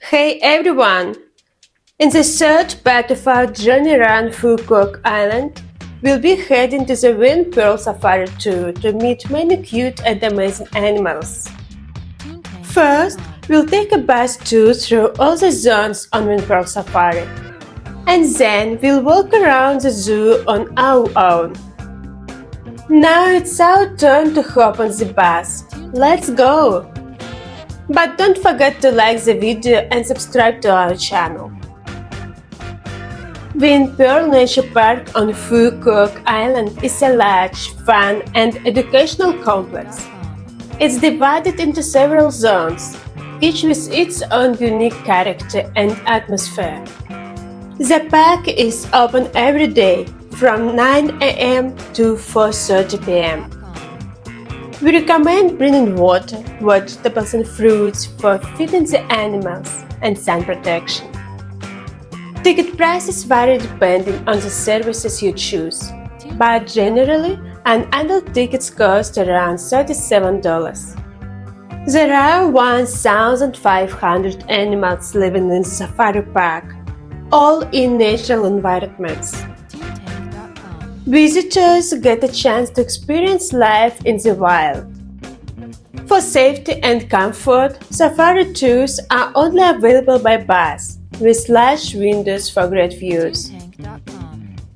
Hey everyone! In the third part of our journey around Phu Quoc Island, we'll be heading to the VinPearl Safari tour to meet many cute and amazing animals. First, we'll take a bus tour through all the zones on VinPearl Safari, and then we'll walk around the zoo on our own. Now it's our turn to hop on the bus. Let's go! But don't forget to like the video and subscribe to our channel. VinPearl Nature Park on Phu Quoc Island is a large, fun and educational complex. It's divided into several zones, each with its own unique character and atmosphere. The park is open every day from 9 a.m. to 4:30 p.m. We recommend bringing water, vegetables and fruits for feeding the animals and sun protection. Ticket prices vary depending on the services you choose, but generally, an adult ticket costs around $37. There are 1,500 animals living in the safari park, all in natural environments. Visitors get a chance to experience life in the wild. For safety and comfort, safari tours are only available by bus, with large windows for great views.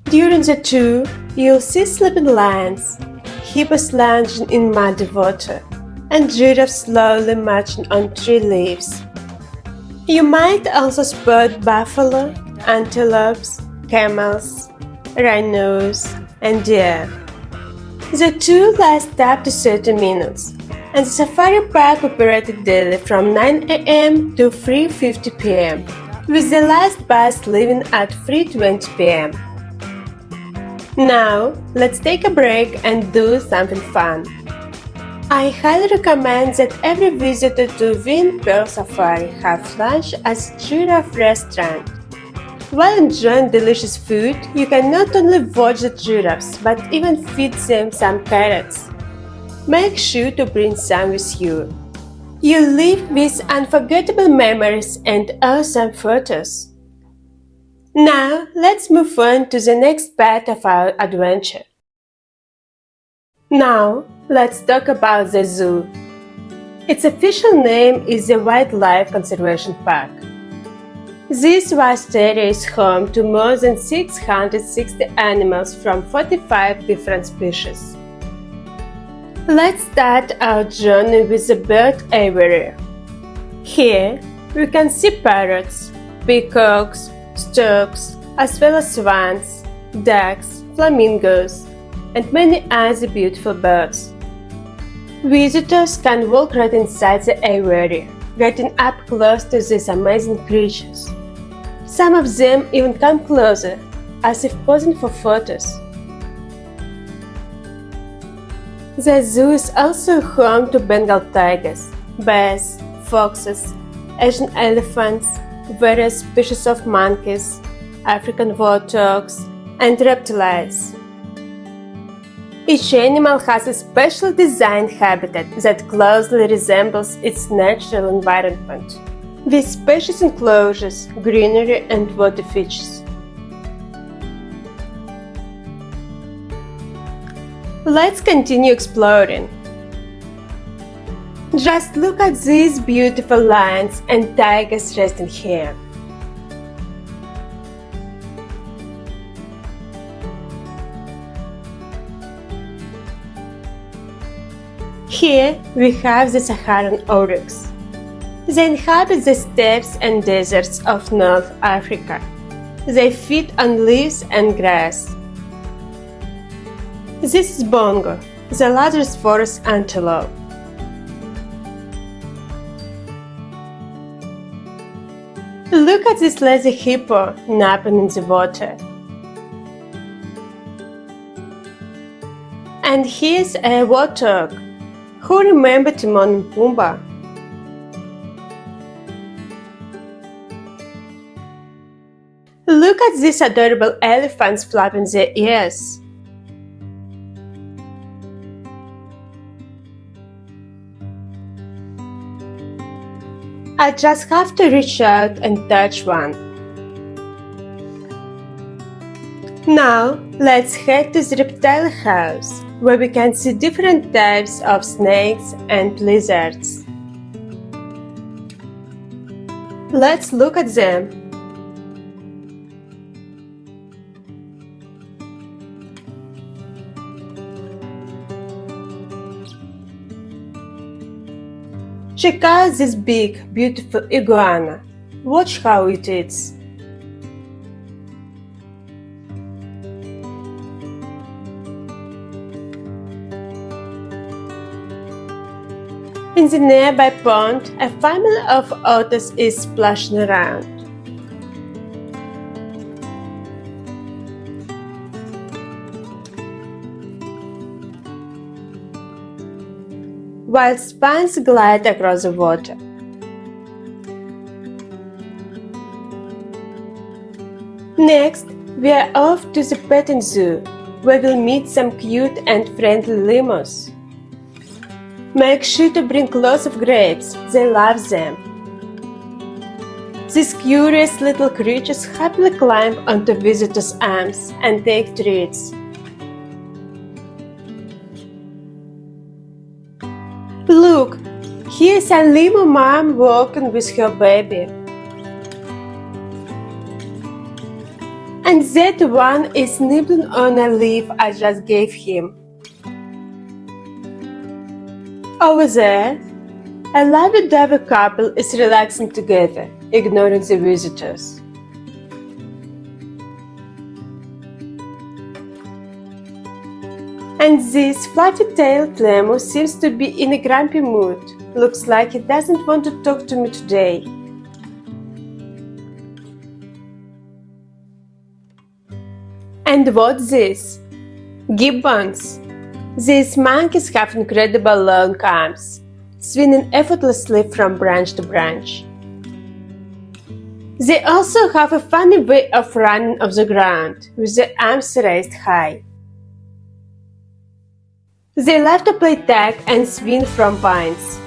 During the tour, you'll see sleeping lions, hippos lounging in muddy water, and giraffes slowly marching on tree leaves. You might also spot buffalo, antelopes, camels, rhinos, and deer. The tour lasts up to 30 minutes, and the safari park operated daily from 9 a.m. to 3:50 p.m., with the last bus leaving at 3:20 p.m. Now, let's take a break and do something fun. I highly recommend that every visitor to VinPearl Safari have lunch at Giraffe restaurant. While enjoying delicious food, you can not only watch the giraffes, but even feed them some carrots. Make sure to bring some with you. You'll leave with unforgettable memories and awesome photos. Now, let's move on to the next part of our adventure. Now, let's talk about the zoo. Its official name is the Wildlife Conservation Park. This vast area is home to more than 660 animals from 45 different species. Let's start our journey with the bird aviary. Here, we can see parrots, peacocks, storks, as well as swans, ducks, flamingos, and many other beautiful birds. Visitors can walk right inside the aviary, getting up close to these amazing creatures. Some of them even come closer, as if posing for photos. The zoo is also home to Bengal tigers, bears, foxes, Asian elephants, various species of monkeys, African warthogs, and reptiles. Each animal has a specially designed habitat that closely resembles its natural environment, with spacious enclosures, greenery, and water features. Let's continue exploring. Just look at these beautiful lions and tigers resting here. Here we have the Saharan oryx. They inhabit the steppes and deserts of North Africa. They feed on leaves and grass. This is Bongo, the largest forest antelope. Look at this lazy hippo napping in the water. And here's a warthog. Who remembered Timon and Pumbaa? Look at these adorable elephants flapping their ears. I just have to reach out and touch one. Now, let's head to the reptile house, where we can see different types of snakes and lizards. Let's look at them. Check out this big, beautiful iguana. Watch how it eats. In the nearby pond, a family of otters is splashing around. While swans glide across the water. Next, we are off to the petting zoo, where we'll meet some cute and friendly lemurs. Make sure to bring lots of grapes, they love them. These curious little creatures happily climb onto visitors' arms and take treats. Look, here's a lemur mom walking with her baby. And that one is nibbling on a leaf I just gave him. Over there, a lovey-dovey couple is relaxing together, ignoring the visitors. And this fluffy-tailed lemur seems to be in a grumpy mood. Looks like he doesn't want to talk to me today. And what's this? Gibbons. These monkeys have incredible long arms, swinging effortlessly from branch to branch. They also have a funny way of running off the ground, with their arms raised high. They love to play tag and swing from vines.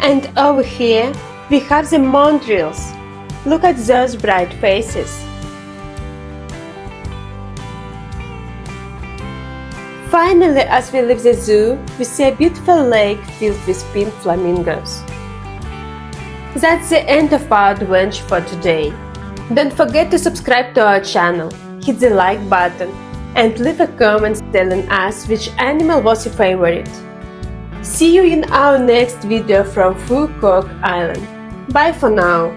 And over here, we have the mandrills. Look at those bright faces. Finally, as we leave the zoo, we see a beautiful lake filled with pink flamingos. That's the end of our adventure for today. Don't forget to subscribe to our channel, hit the like button, and leave a comment telling us which animal was your favorite. See you in our next video from Phu Quoc Island. Bye for now.